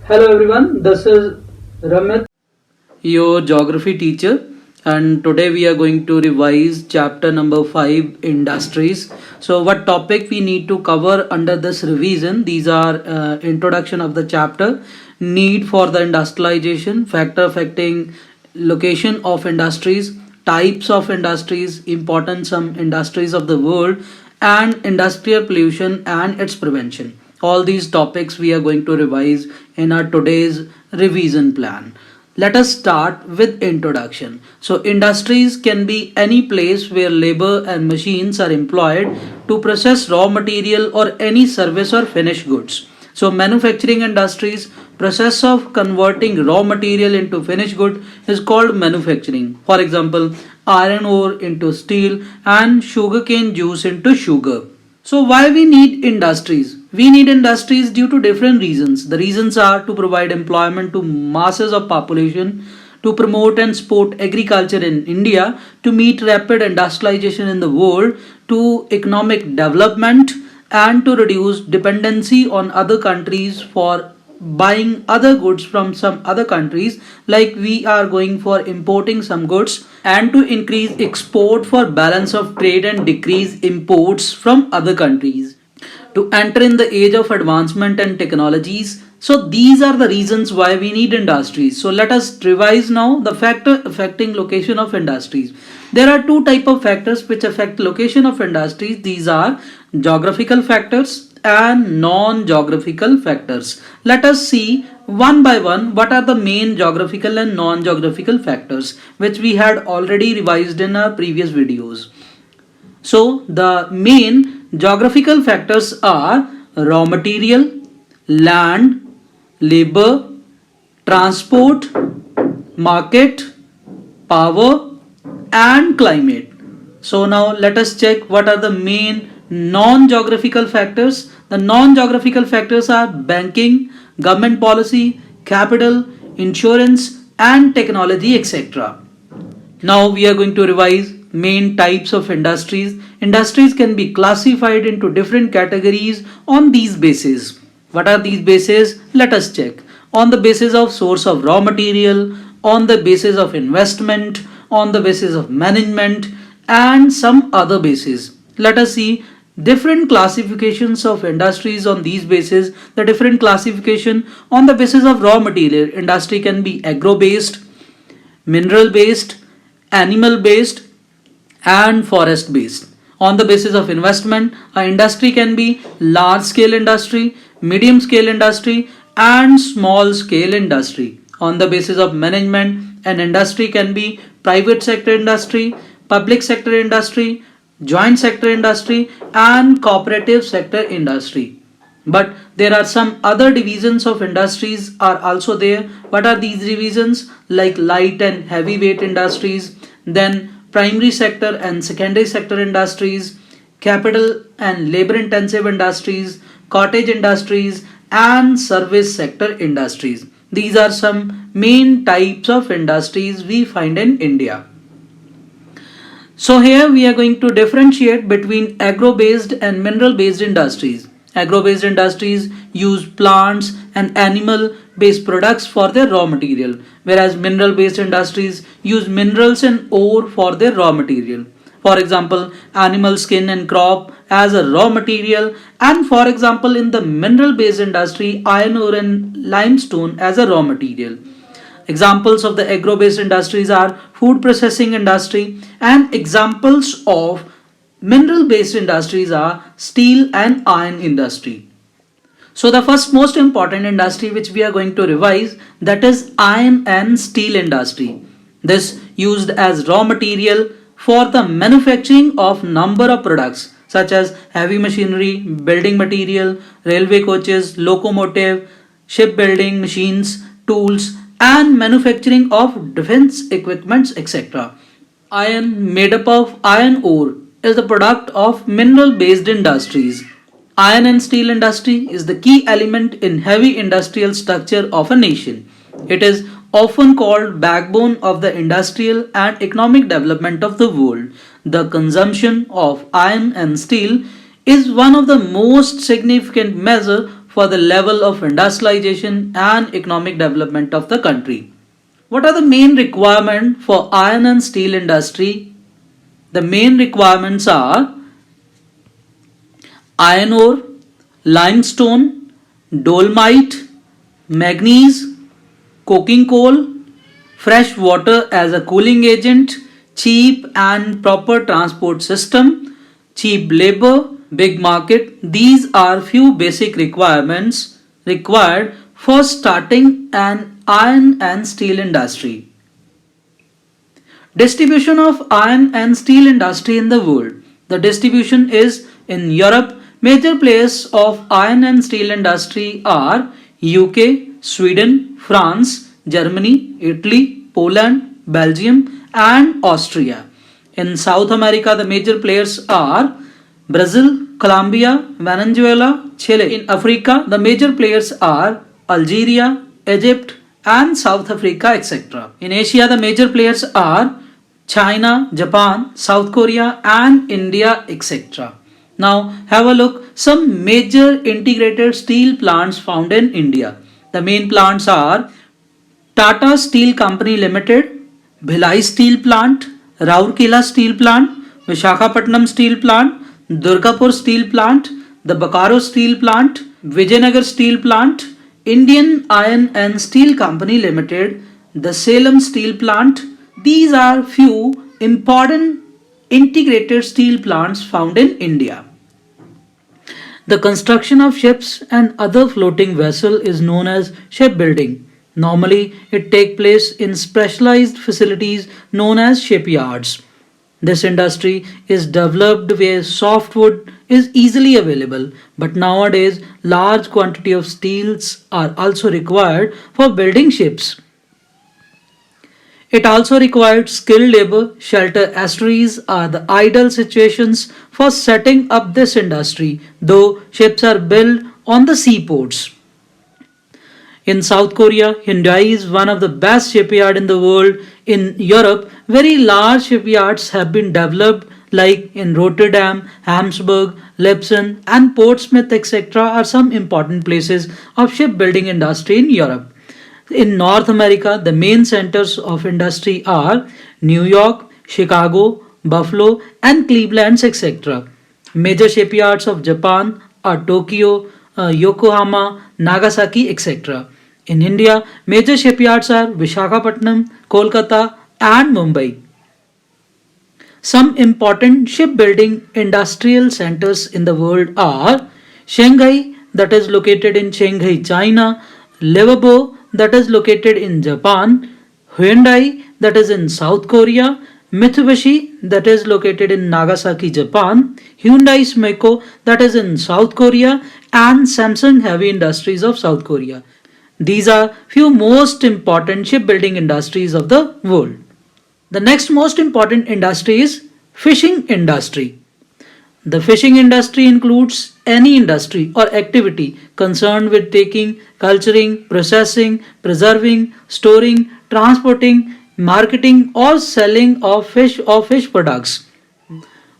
Hello everyone, this is Ramit, your geography teacher, and today we are going to revise chapter number 5 industries. So, what topic we need to cover under this revision? These are introduction of the chapter, need for the industrialization, factor affecting location of industries, types of industries, important some industries of the world, and industrial pollution and its prevention. All these topics we are going to revise in our today's revision plan. Let us start with introduction. So industries can be any place where labor and machines are employed to process raw material or any service or finished goods. So manufacturing industries process of converting raw material into finished good is called manufacturing. For example, iron ore into steel and sugarcane juice into sugar. So why we need industries? We need industries due to different reasons. The reasons are to provide employment to masses of population, to promote and support agriculture in India, to meet rapid industrialization in the world, to economic development, and to reduce dependency on other countries for buying other goods from some other countries, like we are going for importing some goods, and to increase export for balance of trade and decrease imports from other countries, to enter in the age of advancement and technologies. So these are the reasons why we need industries. So let us revise now the factor affecting location of industries. There are two type of factors which affect location of industries. These are geographical factors and non-geographical factors. Let us see one by one what are the main geographical and non-geographical factors which we had already revised in our previous videos. So the main geographical factors are raw material, land, labor, transport, market, power, and climate. So now let us check what are the main non-geographical factors. The non-geographical factors are banking, government policy, capital, insurance, and technology, etc. Now we are going to revise main types of industries. Industries can be classified into different categories on these bases. What are these bases? Let us check. On the basis of source of raw material, on the basis of investment, on the basis of management, and some other bases. Let us see different classifications of industries on these bases. The different classification on the basis of raw material. Industry can be agro based, mineral based, animal based, and forest based. On the basis of investment, an industry can be large scale industry, medium scale industry, and small scale industry. On the basis of management, an industry can be private sector industry, public sector industry, joint sector industry, and cooperative sector industry. But there are some other divisions of industries are also there. What are these divisions? Like light and heavyweight industries, then primary sector and secondary sector industries, capital and labor intensive industries, cottage industries, and service sector industries. These are some main types of industries we find in India. So here we are going to differentiate between agro-based and mineral-based industries. Agro-based industries use plants and animal-based products for their raw material, whereas mineral-based industries use minerals and ore for their raw material. For example, animal skin and crop as a raw material, and for example, in the mineral-based industry, iron ore and limestone as a raw material. Examples of the agro-based industries are food processing industry, and examples of mineral-based industries are steel and iron industry. So the first most important industry which we are going to revise, that is iron and steel industry. This used as raw material for the manufacturing of number of products such as heavy machinery, building material, railway coaches, locomotive, shipbuilding machines, tools, and manufacturing of defense equipments, etc. Iron made up of iron ore is the product of mineral based industries. Iron and steel industry is the key element in heavy industrial structure of a nation. It is often called backbone of the industrial and economic development of the world. The consumption of iron and steel is one of the most significant measure for the level of industrialization and economic development of the country. What are the main requirements for iron and steel industry? The main requirements are iron ore, limestone, dolomite, manganese, coking coal, fresh water as a cooling agent, cheap and proper transport system, cheap labor, big market. These are few basic requirements required for starting an iron and steel industry. Distribution of iron and steel industry in the world. The distribution is in Europe. Major players of iron and steel industry are UK, Sweden, France, Germany, Italy, Poland, Belgium, and Austria. In South America, the major players are Brazil, Colombia, Venezuela, Chile. In Africa, the major players are Algeria, Egypt, and South Africa, etc. In Asia, the major players are China, Japan, South Korea, and India, etc. Now, have a look some major integrated steel plants found in India. The main plants are Tata Steel Company Limited, Bhilai Steel Plant, Rourkela Steel Plant, Vishakhapatnam Steel Plant, Durgapur Steel Plant, the Bokaro Steel Plant, Vijayanagar Steel Plant, Indian Iron and Steel Company Limited, the Salem Steel Plant. These are few important integrated steel plants found in India. The construction of ships and other floating vessels is known as shipbuilding. Normally, it takes place in specialized facilities known as shipyards. This industry is developed where softwood is easily available, but nowadays large quantity of steels are also required for building ships. It also required skilled labor. Shelter estuaries are the ideal situations for setting up this industry, though ships are built on the seaports. In South Korea, Hyundai is one of the best shipyards in the world. In Europe, very large shipyards have been developed like in Rotterdam, Hamburg, Leipzig and Portsmouth etc. are some important places of shipbuilding industry in Europe. In North America, the main centers of industry are New York, Chicago, Buffalo, and Cleveland, etc. Major shipyards of Japan are Tokyo, Yokohama, Nagasaki, etc. In India, major shipyards are Vishakhapatnam, Kolkata, and Mumbai. Some important shipbuilding industrial centers in the world are Shanghai, that is located in Shanghai, China, Liverpool, that is located in Japan, Hyundai, that is in South Korea, Mitsubishi, that is located in Nagasaki, Japan, Hyundai Sumeko, that is in South Korea, and Samsung Heavy Industries of South Korea. These are few most important shipbuilding industries of the world. The next most important industry is fishing industry. The fishing industry includes any industry or activity concerned with taking, culturing, processing, preserving, storing, transporting, marketing or selling of fish or fish products.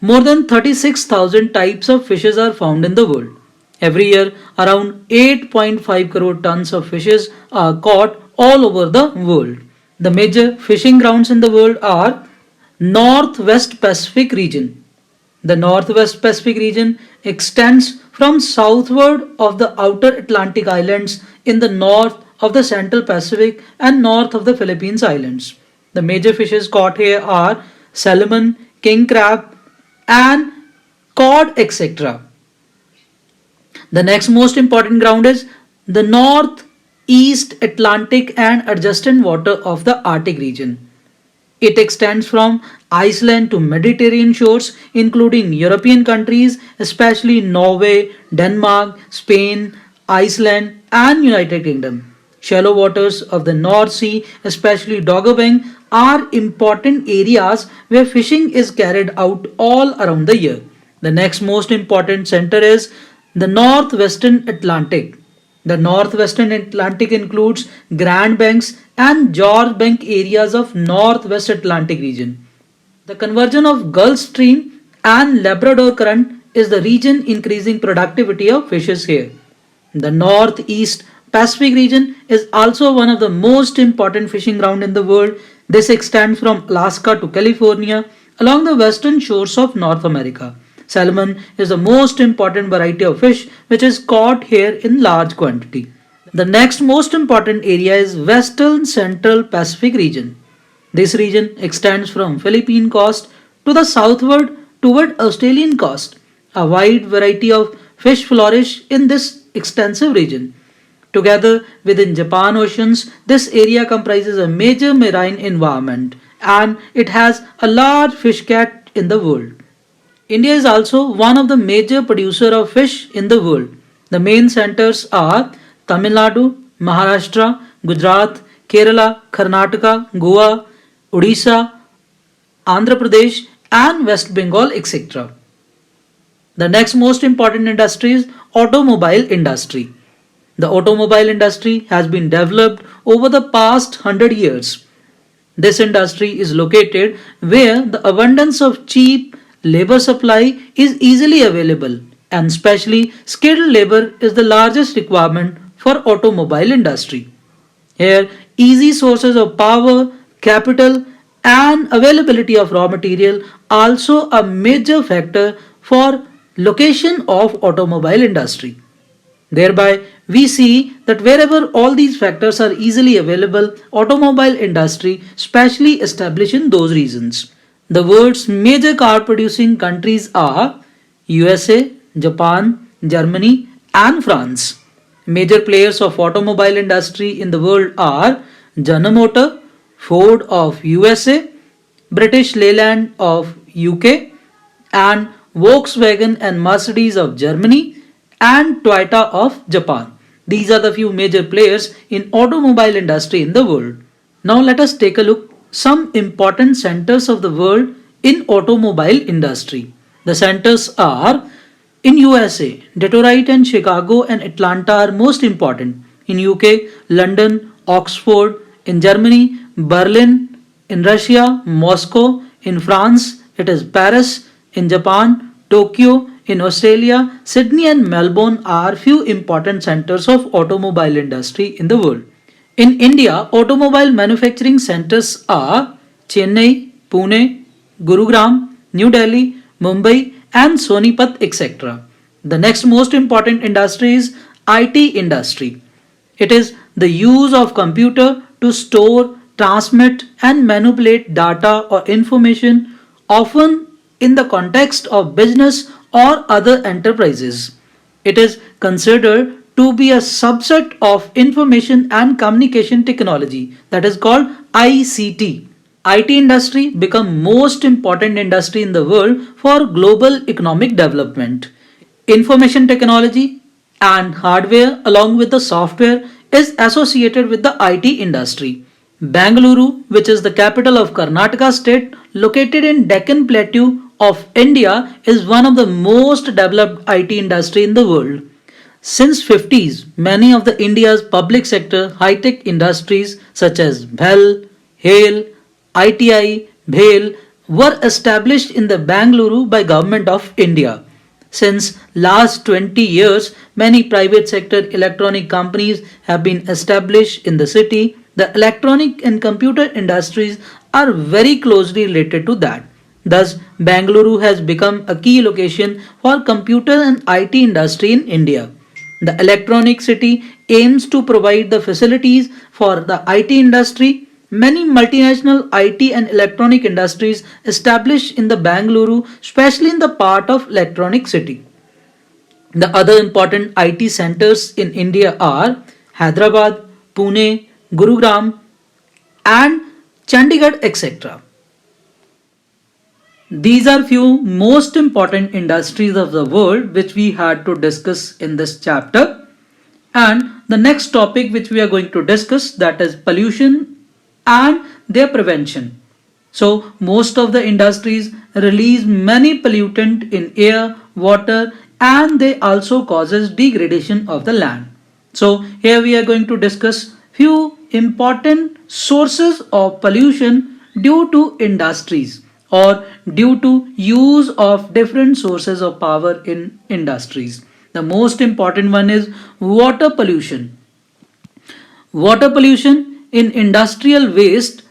More than 36,000 types of fishes are found in the world. Every year, around 8.5 crore tons of fishes are caught all over the world. The major fishing grounds in the world are Northwest Pacific region. The Northwest Pacific region extends from southward of the outer Atlantic islands in the north of the Central Pacific and north of the Philippines islands. The major fishes caught here are salmon, king crab, and cod, etc. The next most important ground is the Northeast Atlantic and adjacent water of the Arctic region. It extends from Iceland to Mediterranean shores, including European countries, especially Norway, Denmark, Spain, Iceland, and United Kingdom. Shallow waters of the North Sea, especially Dogger Bank, are important areas where fishing is carried out all around the year. The next most important center is the Northwestern Atlantic. The Northwestern Atlantic includes Grand Banks and George Bank areas of Northwest Atlantic region. The conversion of Gulf Stream and Labrador Current is the region increasing productivity of fishes here. The Northeast Pacific region is also one of the most important fishing ground in the world. This extends from Alaska to California along the western shores of North America. Salmon is the most important variety of fish which is caught here in large quantity. The next most important area is Western Central Pacific region. This region extends from Philippine coast to the southward toward Australian coast. A wide variety of fish flourish in this extensive region. Together within Japan Oceans, this area comprises a major marine environment and it has a large fish catch in the world. India is also one of the major producer of fish in the world. The main centers are Tamil Nadu, Maharashtra, Gujarat, Kerala, Karnataka, Goa, Odisha, Andhra Pradesh and West Bengal, etc. The next most important industry is automobile industry. The automobile industry has been developed over the past 100 years. This industry is located where the abundance of cheap labor supply is easily available and especially skilled labor is the largest requirement for automobile industry. Here easy sources of power, capital and availability of raw material also a major factor for location of automobile industry. Thereby, we see that wherever all these factors are easily available, automobile industry specially established in those regions. The world's major car producing countries are USA, Japan, Germany and France. Major players of automobile industry in the world are General Motor, Ford of USA, British Leyland of UK and Volkswagen and Mercedes of Germany and Toyota of Japan. These are the few major players in automobile industry in the world. Now let us take a look some important centers of the world in automobile industry. The centers are in USA, Detroit and Chicago and Atlanta are most important. In UK, London, Oxford, in Germany, Berlin, in Russia, Moscow, in France, it is Paris, in Japan, Tokyo, in Australia, Sydney and Melbourne are few important centers of automobile industry in the world. In India, automobile manufacturing centers are Chennai, Pune, Gurugram, New Delhi, Mumbai and Sonipat etc. The next most important industry is IT industry. It is the use of computer to store, transmit and manipulate data or information often in the context of business or other enterprises. It is considered to be a subset of information and communication technology that is called ICT. IT industry become most important industry in the world for global economic development. Information technology and hardware along with the software is associated with the IT industry. Bangalore, which is the capital of Karnataka state, located in Deccan Plateau of India, is one of the most developed IT industry in the world. Since 50s, many of the India's public sector high-tech industries such as BHEL, HALE, ITI, BHEL were established in the Bangalore by Government of India. Since last 20 years, many private sector electronic companies have been established in the city. The electronic and computer industries are very closely related to that. Thus, Bangalore has become a key location for computer and IT industry in India. The electronic city aims to provide the facilities for the IT industry. Many multinational IT and electronic industries established in the Bangalore, especially in the part of electronic city. The other important IT centers in India are Hyderabad, Pune, Gurugram and Chandigarh etc. These are few most important industries of the world which we had to discuss in this chapter. And the next topic which we are going to discuss, that is pollution and their prevention. So most of the industries release many pollutant in air, water and they also causes degradation of the land. So here we are going to discuss few important sources of pollution due to industries or due to use of different sources of power in industries. The most important one is water pollution. Water pollution in industrial waste,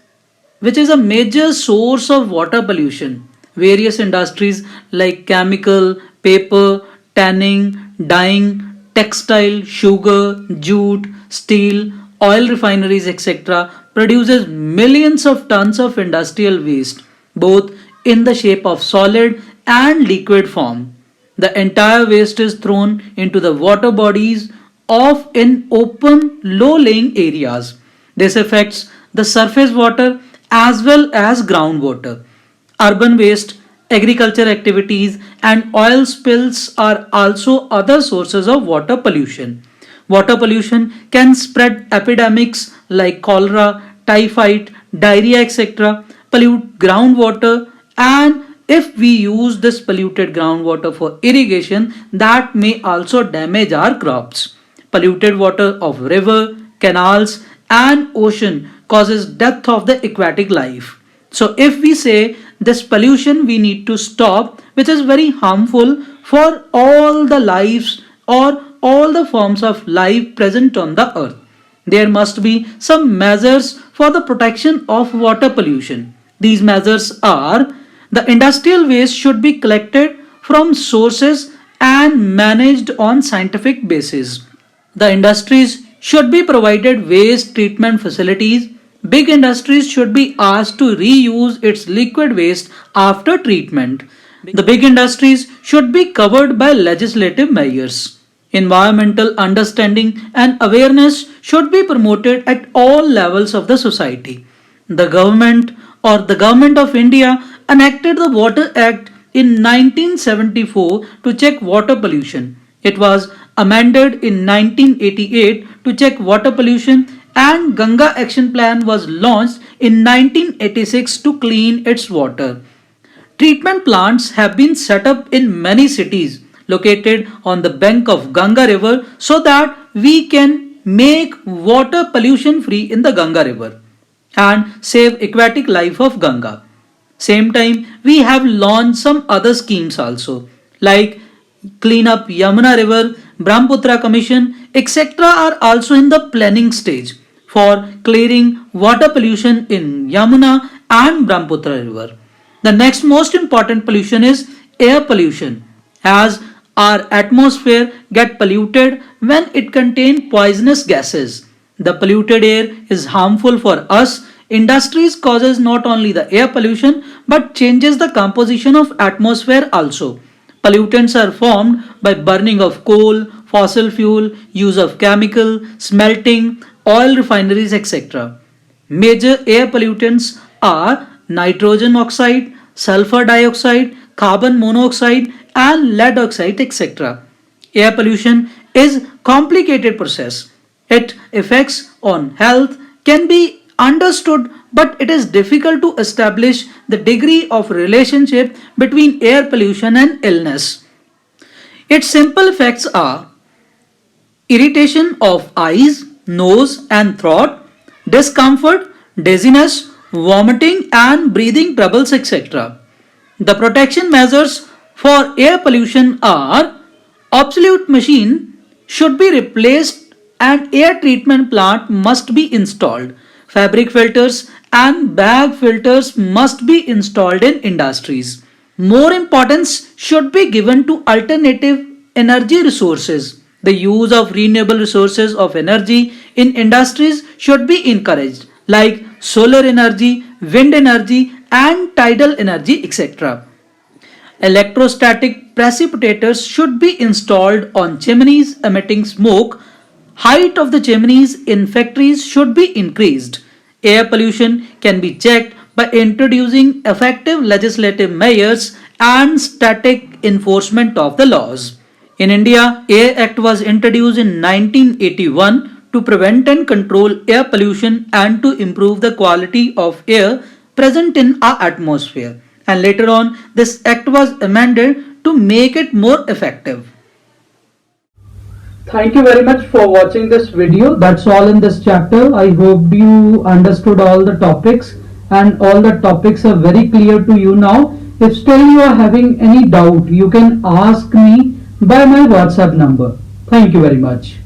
which is a major source of water pollution. Various industries like chemical, paper, tanning, dyeing, textile, sugar, jute, steel, oil refineries, etc., produces millions of tons of industrial waste, both in the shape of solid and liquid form. The entire waste is thrown into the water bodies of in open, low lying areas. This affects the surface water as well as groundwater. Urban waste, agriculture activities, and oil spills are also other sources of water pollution. Water pollution can spread epidemics like cholera, typhoid, diarrhea, etc., pollute groundwater, and if we use this polluted groundwater for irrigation, that may also damage our crops. Polluted water of river, canals, and ocean causes death of the aquatic life. So if we say this pollution we need to stop, which is very harmful for all the lives or all the forms of life present on the earth. There must be some measures for the protection of water pollution. These measures are: the industrial waste should be collected from sources and managed on scientific basis. The industries should be provided waste treatment facilities. Big industries should be asked to reuse its liquid waste after treatment. The big industries should be covered by legislative measures. Environmental understanding and awareness should be promoted at all levels of the society. The government of India enacted the Water Act in 1974 to check water pollution. It was amended in 1988 to check water pollution, and Ganga Action Plan was launched in 1986 to clean its water. Treatment plants have been set up in many cities located on the bank of Ganga river so that we can make water pollution free in the Ganga river and save aquatic life of Ganga. Same time, we have launched some other schemes also, like Clean Up Yamuna River, Brahmaputra Commission, etc. are also in the planning stage for clearing water pollution in Yamuna and Brahmaputra River. The next most important pollution is air pollution, as our atmosphere get polluted when it contains poisonous gases. The polluted air is harmful for us. Industries causes not only the air pollution but changes the composition of atmosphere also. Pollutants are formed by burning of coal, fossil fuel, use of chemical, smelting, oil refineries, etc. Major air pollutants are nitrogen oxide, sulfur dioxide, carbon monoxide, and lead oxide, etc. Air pollution is complicated process. Its effects on health can be understood, but it is difficult to establish the degree of relationship between air pollution and illness. Its simple effects are irritation of eyes, nose, and throat, discomfort, dizziness, vomiting, and breathing troubles, etc. The protection measures for air pollution are: obsolete machine should be replaced and air treatment plant must be installed. Fabric filters and bag filters must be installed in industries. More importance should be given to alternative energy resources. The use of renewable resources of energy in industries should be encouraged, like solar energy, wind energy, and tidal energy, etc. Electrostatic precipitators should be installed on chimneys emitting smoke. Height of the chimneys in factories should be increased. Air pollution can be checked by introducing effective legislative measures and static enforcement of the laws. In India, Air Act was introduced in 1981 to prevent and control air pollution and to improve the quality of air present in our atmosphere. And later on, this act was amended to make it more effective. Thank you very much for watching this video. That's all in this chapter. I hope you understood all the topics and all the topics are very clear to you now. If still you are having any doubt, you can ask me by my WhatsApp number. Thank you very much.